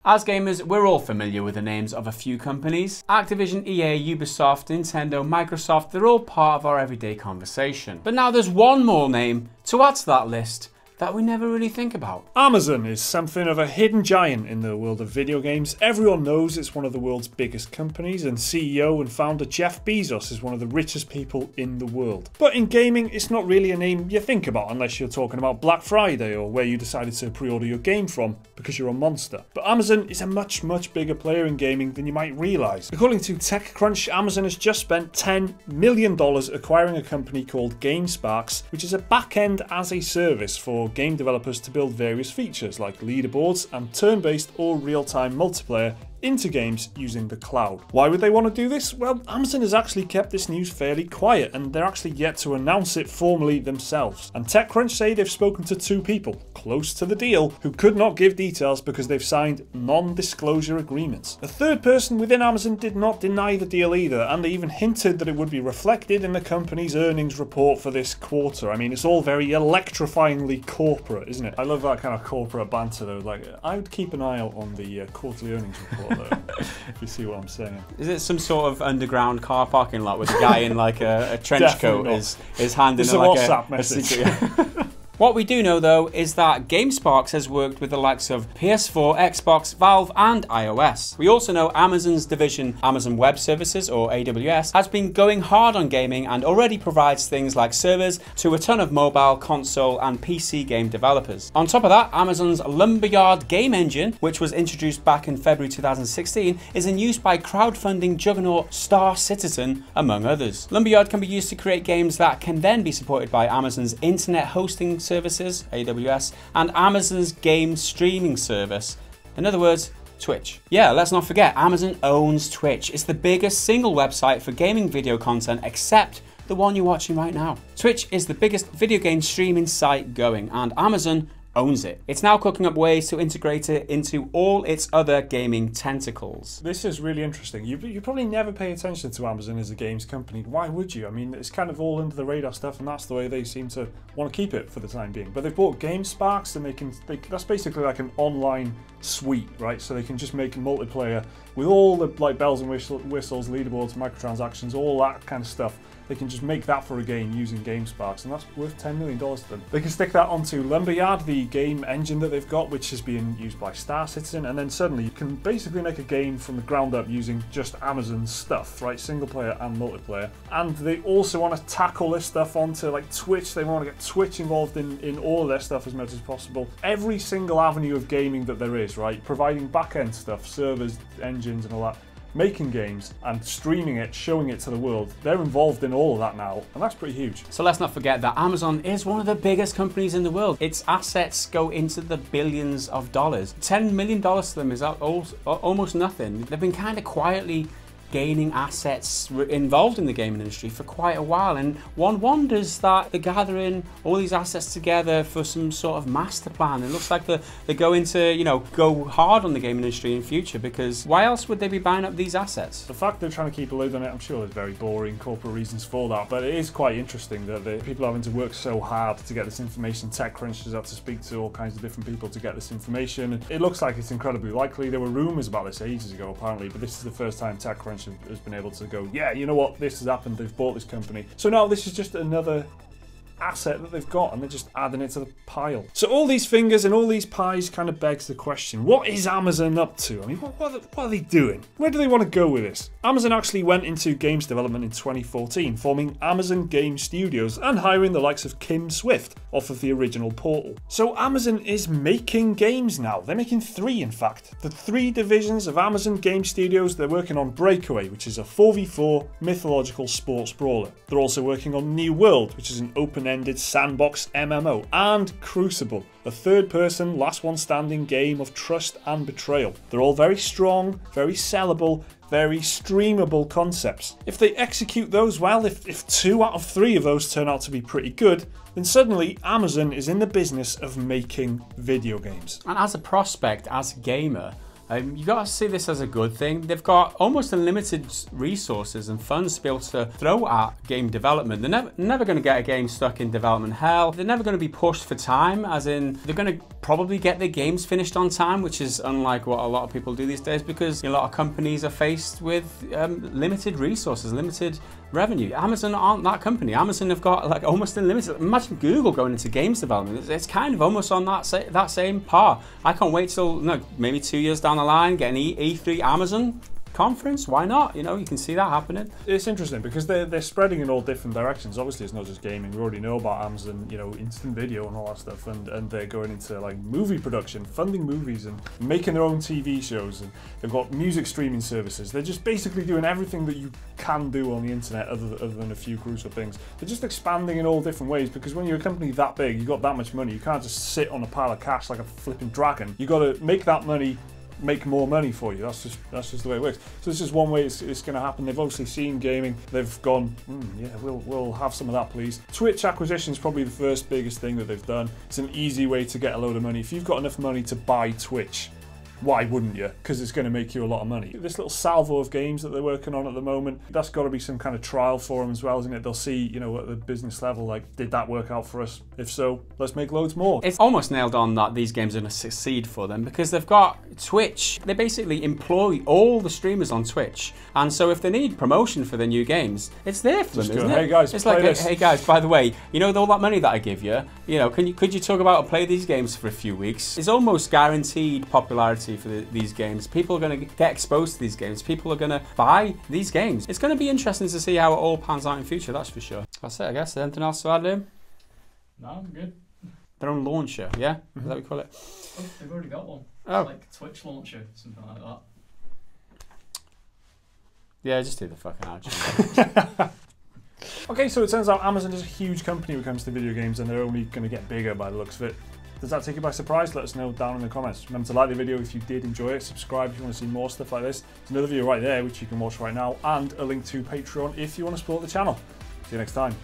As gamers, we're all familiar with the names of a few companies. Activision, EA, Ubisoft, Nintendo, Microsoft, they're all part of our everyday conversation. But now there's one more name to add to that list that we never really think about. Amazon is something of a hidden giant in the world of video games. Everyone knows it's one of the world's biggest companies, and CEO and founder Jeff Bezos is one of the richest people in the world. But in gaming, it's not really a name you think about unless you're talking about Black Friday or where you decided to pre-order your game from because you're a monster. But Amazon is a much bigger player in gaming than you might realise. According to TechCrunch, Amazon has just spent $10 million acquiring a company called GameSparks, which is a back-end as a service for game developers to build various features like leaderboards and turn-based or real-time multiplayer into games using the cloud. Why would they want to do this? Well, Amazon has actually kept this news fairly quiet, and they're actually yet to announce it formally themselves. And TechCrunch say they've spoken to two people close to the deal who could not give details because they've signed non-disclosure agreements. A third person within Amazon did not deny the deal either, and they even hinted that it would be reflected in the company's earnings report for this quarter. I mean, it's all very electrifyingly corporate, isn't it? I love that kind of corporate banter though. Like, I would keep an eye out on the quarterly earnings report. If you see what I'm saying. Is it some sort of underground car parking lot with a guy in like a trench coat is handing a like WhatsApp a message. secret? What we do know though is that GameSparks has worked with the likes of PS4, Xbox, Valve and iOS. We also know Amazon's division Amazon Web Services, or AWS, has been going hard on gaming and already provides things like servers to a ton of mobile, console and PC game developers. On top of that, Amazon's Lumberyard game engine, which was introduced back in February 2016, is in use by crowdfunding juggernaut Star Citizen, among others. Lumberyard can be used to create games that can then be supported by Amazon's internet hosting services, AWS, and Amazon's game streaming service. In other words, Twitch. Yeah, let's not forget, Amazon owns Twitch. It's the biggest single website for gaming video content except the one you're watching right now. Twitch is the biggest video game streaming site going, and Amazon owns it. It's now cooking up ways to integrate it into all its other gaming tentacles. This is really interesting. You probably never pay attention to Amazon as a games company. Why would you? I mean, it's kind of all under the radar stuff, and that's the way they seem to want to keep it for the time being. But they've bought GameSparks, and that's basically like an online suite, right? So they can just make multiplayer with all the like bells and whistles, leaderboards, microtransactions, all that kind of stuff. They can just make that for a game using GameSparks, and that's worth $10 million to them. They can stick that onto Lumberyard, the game engine that they've got, which is being used by Star Citizen, and then suddenly you can basically make a game from the ground up using just Amazon stuff, right? Single player and multiplayer. And they also want to tackle this stuff onto like Twitch. They want to get Twitch involved in all of their stuff as much as possible. Every single avenue of gaming that there is, right? Providing back-end stuff, servers, engines and all that. Making games and streaming it, showing it to the world. They're involved in all of that now, and that's pretty huge. So let's not forget that Amazon is one of the biggest companies in the world. Its assets go into the billions of dollars. $10 million to them is almost nothing. They've been kind of quietly gaining assets involved in the gaming industry for quite a while, and one wonders that they're gathering all these assets together for some sort of master plan. It looks like they're going to, you know, go hard on the gaming industry in future, because why else would they be buying up these assets? The fact they're trying to keep a lid on it, I'm sure there's very boring corporate reasons for that, but it is quite interesting that the people are having to work so hard to get this information. TechCrunch has had to speak to all kinds of different people to get this information. It looks like it's incredibly likely. There were rumours about this ages ago apparently, but this is the first time TechCrunch has been able to go, yeah, you know what, this has happened, they've bought this company. So now this is just another asset that they've got, and they're just adding it to the pile. So all these fingers and all these pies kind of begs the question, what is Amazon up to? I mean, what are they doing? Where do they want to go with this? Amazon actually went into games development in 2014, forming Amazon Game Studios and hiring the likes of Kim Swift off of the original Portal. So Amazon is making games now. They're making 3, in fact. The 3 divisions of Amazon Game Studios, they're working on Breakaway, which is a 4v4 mythological sports brawler. They're also working on New World, which is an open-ended sandbox MMO, and Crucible, a third-person, last one standing game of trust and betrayal. They're all very strong, very sellable, very streamable concepts. If they execute those well, if 2 out of 3 of those turn out to be pretty good, then suddenly Amazon is in the business of making video games. And as a prospect, as a gamer, You got to see this as a good thing. They've got almost unlimited resources and funds to be able to throw at game development. They're never going to get a game stuck in development hell. They're never going to be pushed for time, as in they're going to probably get their games finished on time, which is unlike what a lot of people do these days, because a lot of companies are faced with limited resources, limited revenue. Amazon aren't that company. Amazon have got like almost unlimited. Imagine Google going into games development. It's kind of almost on that same par. I can't wait till maybe 2 years down the line, get an E3 Amazon conference. Why not? You can see that happening. It's interesting because they're spreading in all different directions. Obviously, it's not just gaming. We already know about Amazon, instant video and all that stuff, and they're going into like movie production, funding movies and making their own TV shows, and they've got music streaming services. They're just basically doing everything that you can do on the internet other than a few crucial things. They're just expanding in all different ways, because when you're a company that big, you've got that much money, you can't just sit on a pile of cash like a flipping dragon. You got to make that money make more money for you. That's just the way it works. So this is one way it's going to happen. They've obviously seen gaming. They've gone, yeah, we'll have some of that, please. Twitch acquisition is probably the first biggest thing that they've done. It's an easy way to get a load of money. If you've got enough money to buy Twitch, why wouldn't you? Because it's going to make you a lot of money. This little salvo of games that they're working on at the moment, that's got to be some kind of trial for them as well, isn't it? They'll see, at the business level, like, did that work out for us? If so, let's make loads more. It's almost nailed on that these games are going to succeed for them, because they've got Twitch. They basically employ all the streamers on Twitch. And so if they need promotion for their new games, it's there for them, isn't it? Hey guys, it's like, hey guys, by the way, all that money that I give you, could you talk about play these games for a few weeks? It's almost guaranteed popularity for these games. People are going to get exposed to these games. People are going to buy these games. It's going to be interesting to see how it all pans out in future, that's for sure. That's it, I guess. Anything else to add, Liam? No, I'm good. Their own launcher, yeah? Is that what we call it? Oh, they've already got one. Oh. It's like Twitch launcher, something like that. Yeah, just do the fucking outro. Okay, so it turns out Amazon is a huge company when it comes to video games, and they're only going to get bigger by the looks of it. Does that take you by surprise? Let us know down in the comments. Remember to like the video if you did enjoy it, subscribe if you want to see more stuff like this. There's another video right there which you can watch right now, and a link to Patreon if you want to support the channel. See you next time.